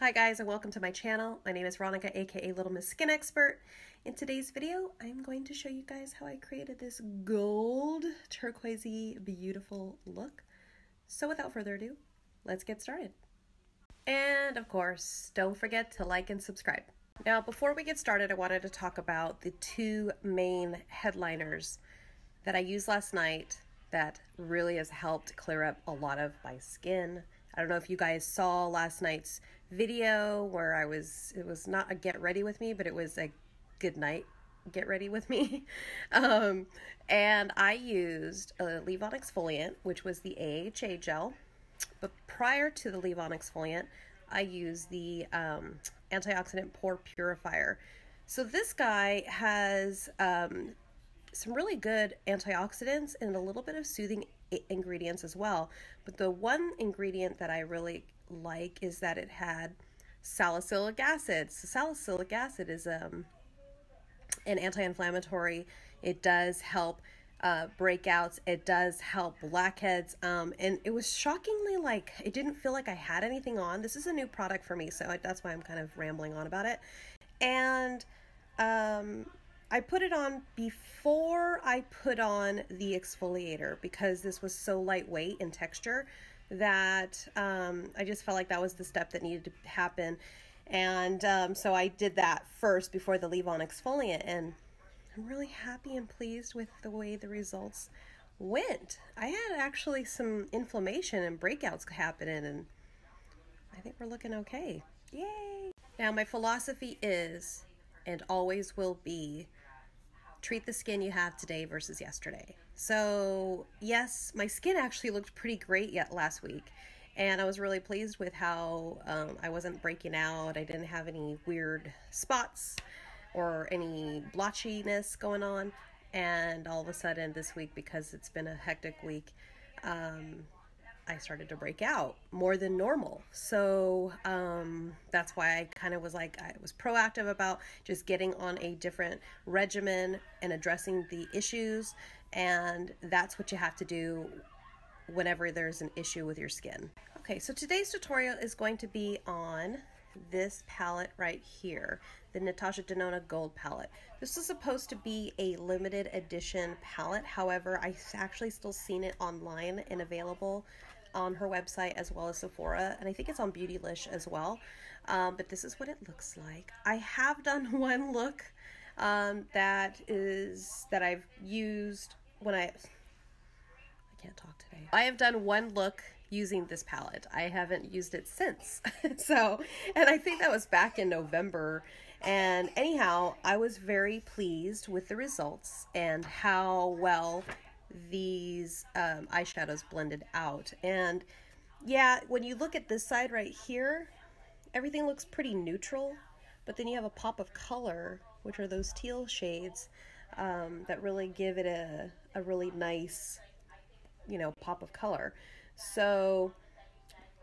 Hi guys, and welcome to my channel. My name is Veronica, aka Little Miss Skin Expert. In today's video, I'm going to show you guys how I created this gold turquoisey beautiful look. So without further ado, let's get started. And of course, don't forget to like and subscribe. Now, before we get started, I wanted to talk about the two main headliners that I used last night that really has helped clear up a lot of my skin. I don't know if you guys saw last night's video where it was not a get ready with me, but it was a good night get ready with me. And I used a leave-on exfoliant, which was the AHA gel. But prior to the leave-on exfoliant, I used the antioxidant pore purifier. So this guy has some really good antioxidants and a little bit of soothing ingredients as well. But the one ingredient that I really like is that it had salicylic acid. So salicylic acid is an anti-inflammatory. It does help breakouts. It does help blackheads. And it was shockingly like, it didn't feel like I had anything on. This is a new product for me, so that's why I'm kind of rambling on about it. And I put it on before I put on the exfoliator because this was so lightweight in texture that I just felt like that was the step that needed to happen. And so I did that first before the leave-on exfoliant, and I'm really happy and pleased with the way the results went. I had actually some inflammation and breakouts happening, and I think we're looking okay. Yay! Now, my philosophy is, and always will be, treat the skin you have today versus yesterday. So yes, my skin actually looked pretty great yet last week, and I was really pleased with how I wasn't breaking out. I didn't have any weird spots or any blotchiness going on. And all of a sudden this week, because it's been a hectic week, I started to break out more than normal. So that's why I kind of was like, I was proactive about just getting on a different regimen and addressing the issues. And that's what you have to do whenever there's an issue with your skin. Okay, so today's tutorial is going to be on this palette right here, the Natasha Denona Gold Palette. This is supposed to be a limited edition palette. However, I've actually still seen it online and available on her website as well as Sephora, and I think it's on Beautylish as well. But this is what it looks like. I have done one look that I've used when I can't talk today. I have done one look using this palette. I haven't used it since. And I think that was back in November. And anyhow, I was very pleased with the results and how well these eyeshadows blended out. And yeah, when you look at this side right here, everything looks pretty neutral, but then you have a pop of color, which are those teal shades that really give it a really nice, you know, pop of color. So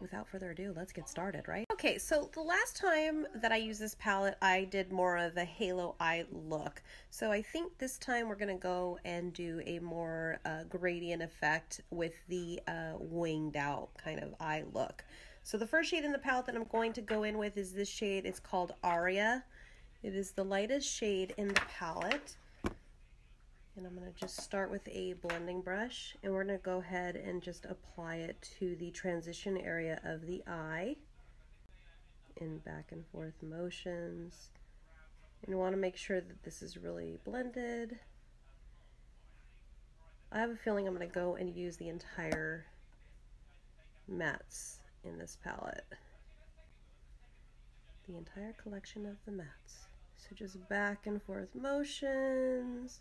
without further ado, let's get started, right? Okay, so the last time that I used this palette, I did more of a halo eye look. So I think this time we're gonna go and do a more gradient effect with the winged out kind of eye look. So the first shade in the palette that I'm going to go in with is this shade. It's called Aria. It is the lightest shade in the palette. And I'm going to just start with a blending brush, and we're going to go ahead and just apply it to the transition area of the eye in back and forth motions. And you want to make sure that this is really blended. I have a feeling I'm going to go and use the entire mattes in this palette. The entire collection of the mattes. So just back and forth motions.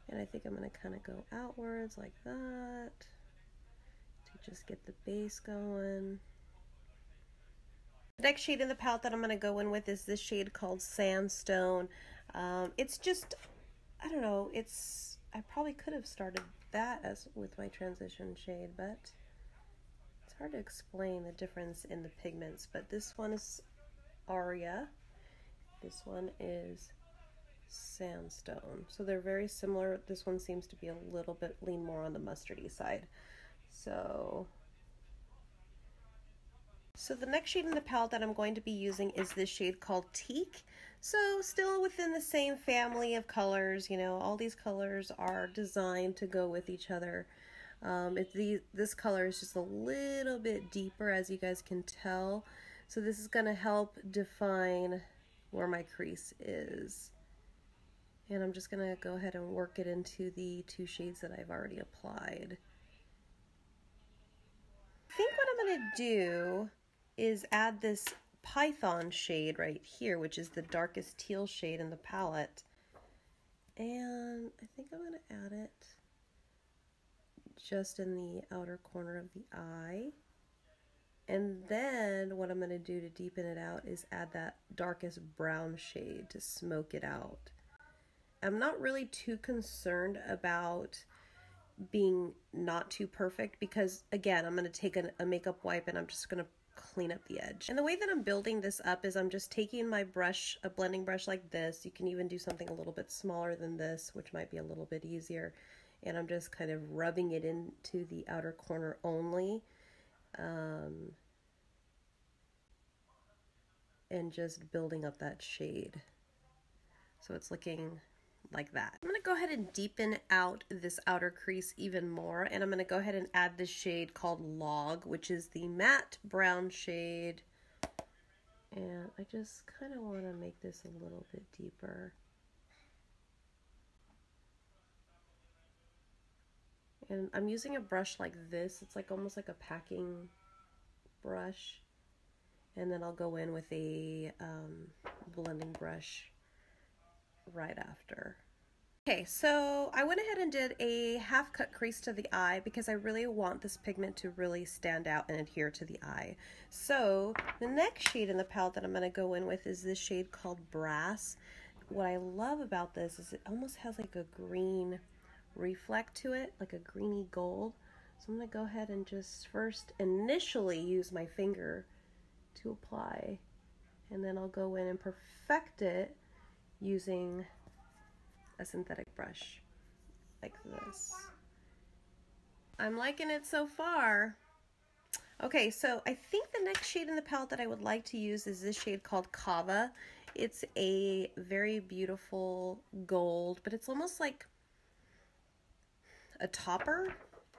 And I think I'm going to kind of go outwards like that to just get the base going. The next shade in the palette that I'm going to go in with is this shade called Sandstone. It's just, I don't know, I probably could have started that as with my transition shade, but it's hard to explain the difference in the pigments. But this one is Aria. This one is Sandstone. So they're very similar. This one seems to be a little bit lean more on the mustardy side. So So the next shade in the palette that I'm going to be using is this shade called Teak. So still within the same family of colors, you know, all these colors are designed to go with each other. This color is just a little bit deeper, as you guys can tell. So this is going to help define where my crease is. And I'm just going to go ahead and work it into the two shades that I've already applied. I think what I'm going to do is add this Python shade right here, which is the darkest teal shade in the palette. And I think I'm going to add it just in the outer corner of the eye. And then what I'm going to do to deepen it out is add that darkest brown shade to smoke it out. I'm not really too concerned about being not too perfect because, again, I'm going to take a makeup wipe and I'm just going to clean up the edge. And the way that I'm building this up is I'm just taking my brush, a blending brush like this. You can even do something a little bit smaller than this, which might be a little bit easier. And I'm just kind of rubbing it into the outer corner only. And just building up that shade. So it's looking like that. I'm going to go ahead and deepen out this outer crease even more, and I'm going to go ahead and add this shade called Log, which is the matte brown shade. And I just kind of want to make this a little bit deeper. And I'm using a brush like this. It's like almost like a packing brush. And then I'll go in with a blending brush right after. Okay, so I went ahead and did a half cut crease to the eye because I really want this pigment to really stand out and adhere to the eye. So the next shade in the palette that I'm going to go in with is this shade called Brass. What I love about this is it almost has like a green reflect to it, like a greeny gold. So I'm going to go ahead and just first initially use my finger to apply, and then I'll go in and perfect it using a synthetic brush like this. I'm liking it so far. Okay, so I think the next shade in the palette that I would like to use is this shade called Cava. It's a very beautiful gold, but it's almost like a topper,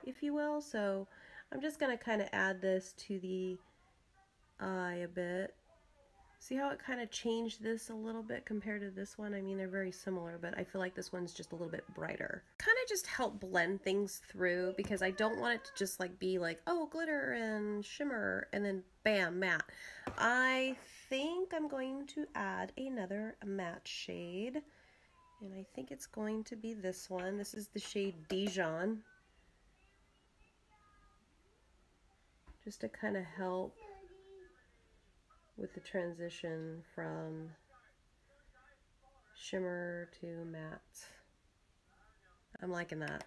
if you will. So I'm just going to kind of add this to the eye a bit. See how it kind of changed this a little bit compared to this one? I mean, they're very similar, but I feel like this one's just a little bit brighter. Kind of just help blend things through because I don't want it to just like be like, oh, glitter and shimmer and then bam, matte. I think I'm going to add another matte shade, and I think it's going to be this one. This is the shade Dijon. Just to kind of help with the transition from shimmer to matte. I'm liking that.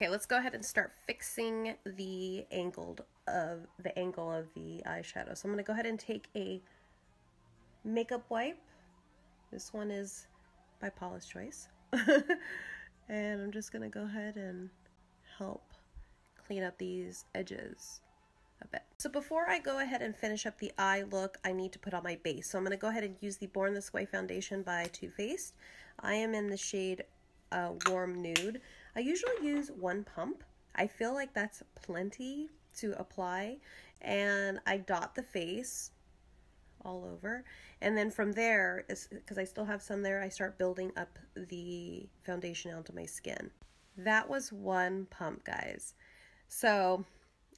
Okay, let's go ahead and start fixing the angle of the eyeshadow. So I'm going to go ahead and take a makeup wipe. This one is by Paula's Choice. And I'm just going to go ahead and help clean up these edges a bit. So before I go ahead and finish up the eye look, I need to put on my base. So I'm going to go ahead and use the Born This Way foundation by Too Faced. I am in the shade Warm Nude. I usually use one pump. I feel like that's plenty to apply, and I dot the face all over, and then from there, because I still have some there, I start building up the foundation onto my skin. That was one pump, guys. So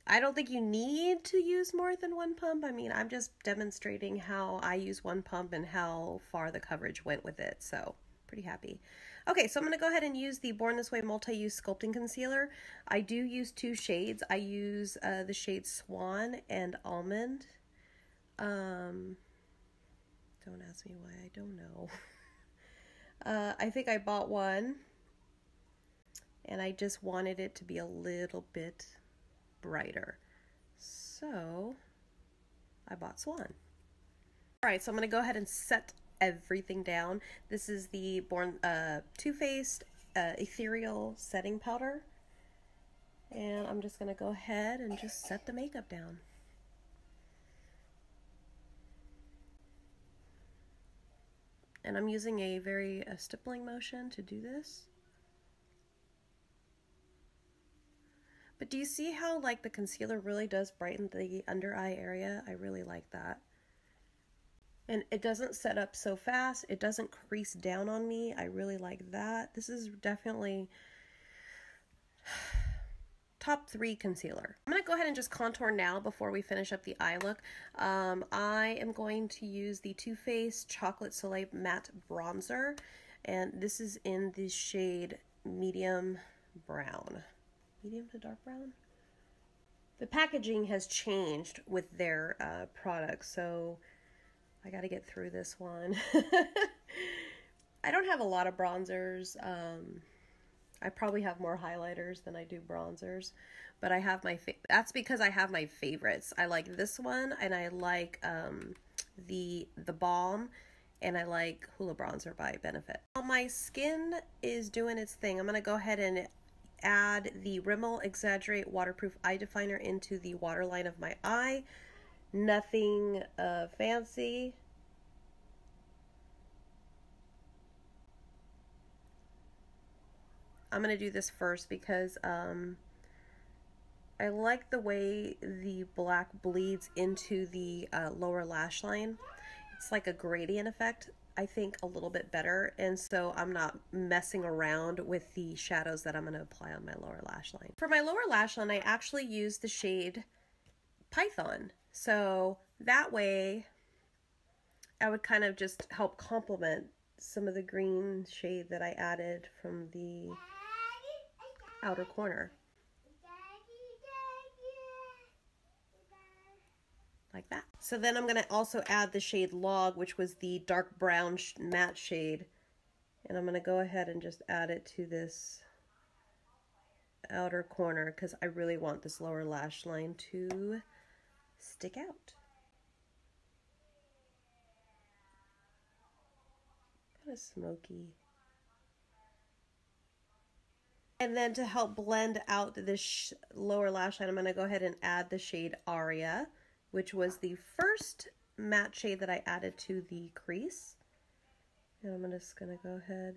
I don't think you need to use more than one pump. I mean, I'm just demonstrating how I use one pump and how far the coverage went with it. So pretty happy. Okay, so I'm going to go ahead and use the Born This Way Multi-Use Sculpting Concealer. I do use two shades. I use the shade Swan and Almond. Don't ask me why, I don't know. I think I bought one, and I just wanted it to be a little bit brighter. So I bought Swan. Alright, so I'm going to go ahead and set everything down. This is the Too Faced Ethereal Setting Powder. And I'm just going to go ahead and just set the makeup down. And I'm using a very stippling motion to do this. But do you see how like the concealer really does brighten the under eye area? I really like that. And it doesn't set up so fast. It doesn't crease down on me. I really like that. This is definitely top 3 concealer. I'm going to go ahead and just contour now before we finish up the eye look. I am going to use the Too Faced Chocolate Soleil Matte Bronzer. And this is in the shade Medium Brown. Medium to dark brown? The packaging has changed with their products, so I got to get through this one. I don't have a lot of bronzers. I probably have more highlighters than I do bronzers, but I have my that's because I have my favorites. I like this one, and I like the Balm, and I like Hoola Bronzer by Benefit. While my skin is doing its thing, I'm going to go ahead and add the Rimmel Exaggerate Waterproof Eye Definer into the waterline of my eye. Nothing fancy. I'm going to do this first because I like the way the black bleeds into the lower lash line. It's like a gradient effect, I think, a little bit better, and so I'm not messing around with the shadows that I'm going to apply on my lower lash line. For my lower lash line, I actually use the shade Python, so that way I would kind of just help complement some of the green shade that I added from the outer corner. Like that. So then I'm going to also add the shade Log, which was the dark brown matte shade. And I'm going to go ahead and just add it to this outer corner because I really want this lower lash line to stick out. Kind of smoky. And then to help blend out this lower lash line, I'm going to go ahead and add the shade Aria, which was the first matte shade that I added to the crease. And I'm just going to go ahead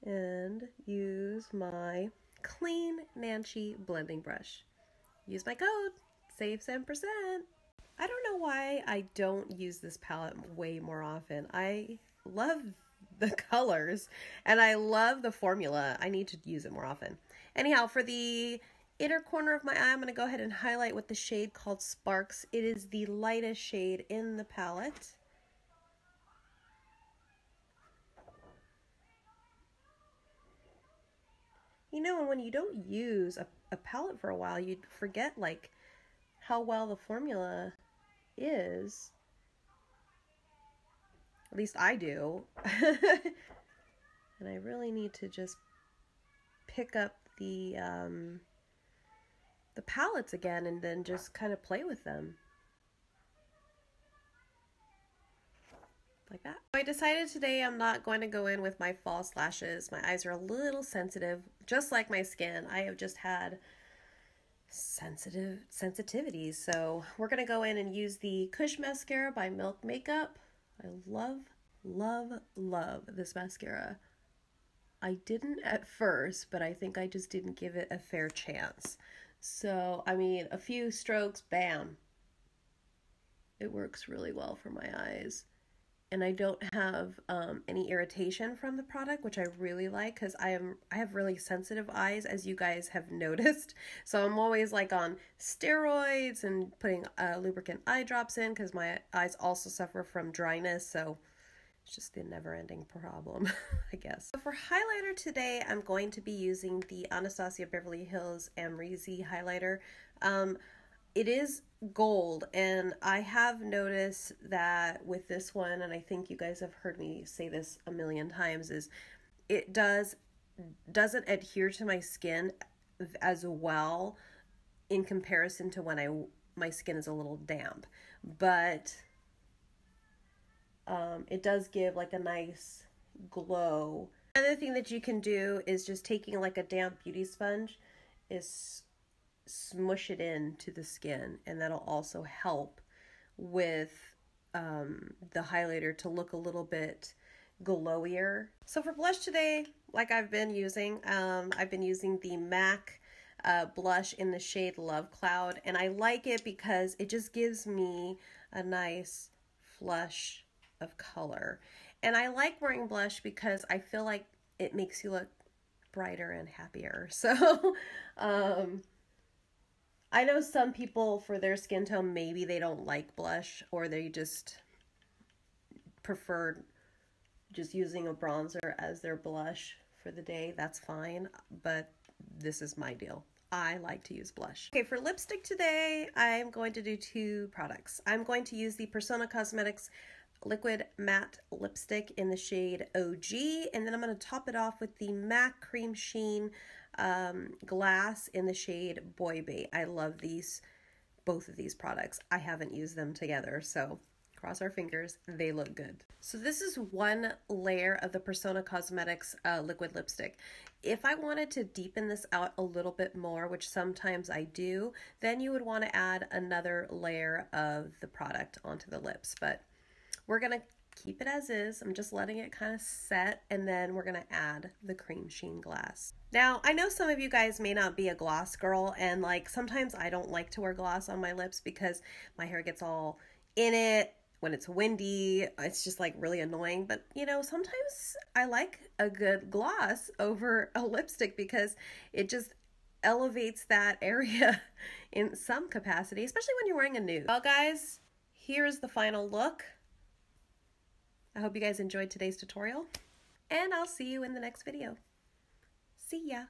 and use my clean Nanshy blending brush. Use my code, save 7%. I don't know why I don't use this palette way more often. I love the colors and I love the formula. I need to use it more often. Anyhow, for the inner corner of my eye, I'm going to go ahead and highlight with the shade called Sparks. It is the lightest shade in the palette. You know, when you don't use a palette for a while, you forget like how well the formula is. At least I do. And I really need to just pick up the palettes again and then just kind of play with them. Like that. I decided today I'm not going to go in with my false lashes. My eyes are a little sensitive, just like my skin. I have just had sensitivities. So we're going to go in and use the Kush mascara by Milk Makeup. I love, love, love this mascara. I didn't at first, but I think I just didn't give it a fair chance. So, I mean, a few strokes, bam. It works really well for my eyes. And I don't have any irritation from the product, which I really like because I have really sensitive eyes, as you guys have noticed. So I'm always like on steroids and putting lubricant eye drops in because my eyes also suffer from dryness. So it's just the never-ending problem, I guess. So for highlighter today, I'm going to be using the Anastasia Beverly Hills Amrezy highlighter. It is gold, and I have noticed that with this one, and I think you guys have heard me say this a million times, is it doesn't adhere to my skin as well in comparison to when my skin is a little damp, but it does give like a nice glow. Another thing that you can do is just taking like a damp beauty sponge is smush it into the skin, and that'll also help with the highlighter to look a little bit glowier. So for blush today, like I've been using the MAC blush in the shade LoveCloud, and I like it because it just gives me a nice flush of color. And I like wearing blush because I feel like it makes you look brighter and happier. So I know some people, for their skin tone, maybe they don't like blush, or they just prefer just using a bronzer as their blush for the day. That's fine, but this is my deal. I like to use blush. Okay, for lipstick today, I'm going to do two products. I'm going to use the Pérsona Cosmetics Liquid Matte Lipstick in the shade OG, and then I'm going to top it off with the MAC Cremesheen Glass in the shade Boy Bait. I love both of these products. I haven't used them together, so cross our fingers, they look good. So this is one layer of the Pérsona Cosmetics liquid lipstick. If I wanted to deepen this out a little bit more, which sometimes I do, then you would want to add another layer of the product onto the lips, but we're going to keep it as is. I'm just letting it kind of set, and then we're going to add the Cremesheen glass. Now, I know some of you guys may not be a gloss girl, and like sometimes I don't like to wear gloss on my lips because my hair gets all in it. When it's windy, it's just like really annoying. But you know, sometimes I like a good gloss over a lipstick because it just elevates that area in some capacity, especially when you're wearing a nude. Well guys, here's the final look. I hope you guys enjoyed today's tutorial, and I'll see you in the next video. See ya.